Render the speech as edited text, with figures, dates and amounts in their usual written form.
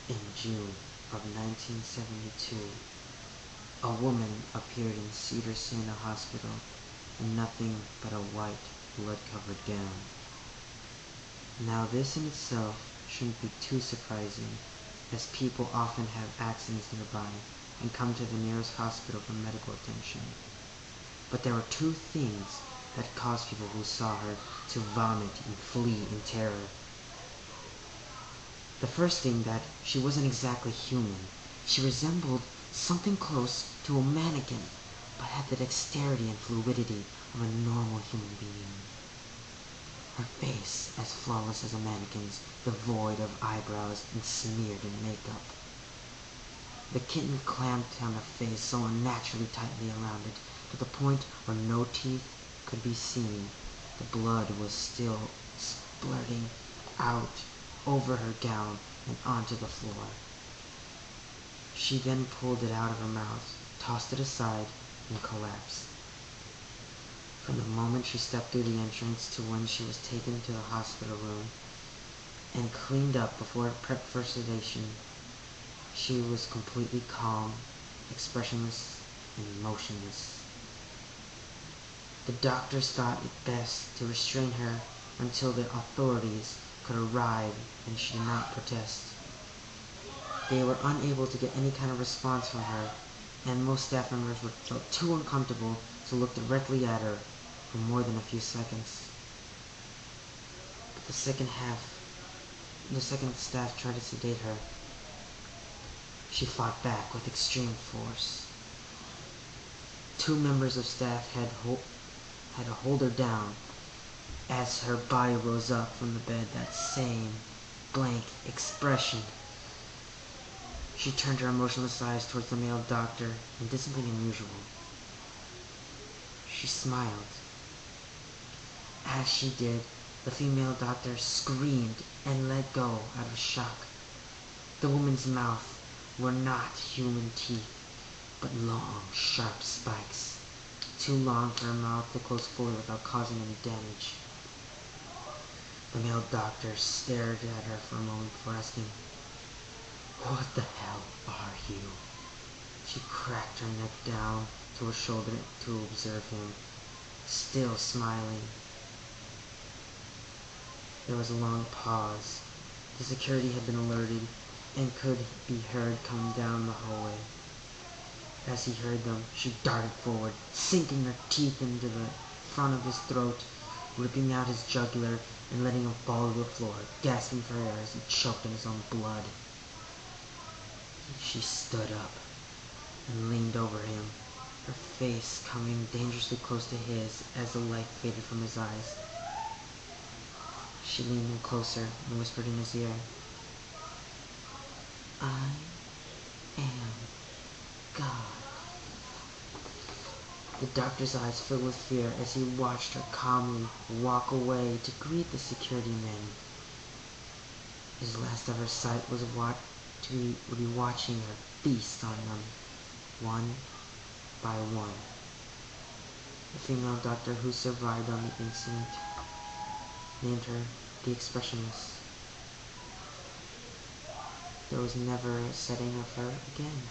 In June of 1972, a woman appeared in Cedars-Sinai Hospital in nothing but a white, blood-covered gown. Now this in itself shouldn't be too surprising, as people often have accidents nearby and come to the nearest hospital for medical attention. But there were two things that caused people who saw her to vomit and flee in terror. The first thing, that she wasn't exactly human. She resembled something close to a mannequin, but had the dexterity and fluidity of a normal human being. Her face as flawless as a mannequin's, devoid of eyebrows and smeared in makeup. The kitten clamped on her face so unnaturally tightly around it, to the point where no teeth could be seen. The blood was still splurting out over her gown and onto the floor. She then pulled it out of her mouth, tossed it aside, and collapsed. From the moment she stepped through the entrance to when she was taken to the hospital room and cleaned up before prepped for sedation, she was completely calm, expressionless, and motionless. The doctors thought it best to restrain her until the authorities could arrive, and she did not protest. They were unable to get any kind of response from her, and most staff members felt too uncomfortable to look directly at her for more than a few seconds. But the second staff tried to sedate her. She fought back with extreme force. Two members of staff had to hold her down as her body rose up from the bed, that same blank expression. She turned her emotionless eyes towards the male doctor and did something unusual. She smiled. As she did, the female doctor screamed and let go out of shock. The woman's mouth were not human teeth, but long, sharp spikes, too long for her mouth to close fully without causing any damage. The male doctor stared at her for a moment before asking, "What the hell are you?" She cracked her neck down to her shoulder to observe him, still smiling. There was a long pause. The security had been alerted and could be heard coming down the hallway. As he heard them, she darted forward, sinking her teeth into the front of his throat, ripping out his jugular and letting him fall to the floor, gasping for air as he choked in his own blood. She stood up and leaned over him, her face coming dangerously close to his as the light faded from his eyes. She leaned in closer and whispered in his ear, "I am God." The doctor's eyes filled with fear as he watched her calmly walk away to greet the security men. His last ever sight was to be watching her feast on them, one by one. The female doctor who survived on the incident named her the Expressionless. There was never a setting of her again.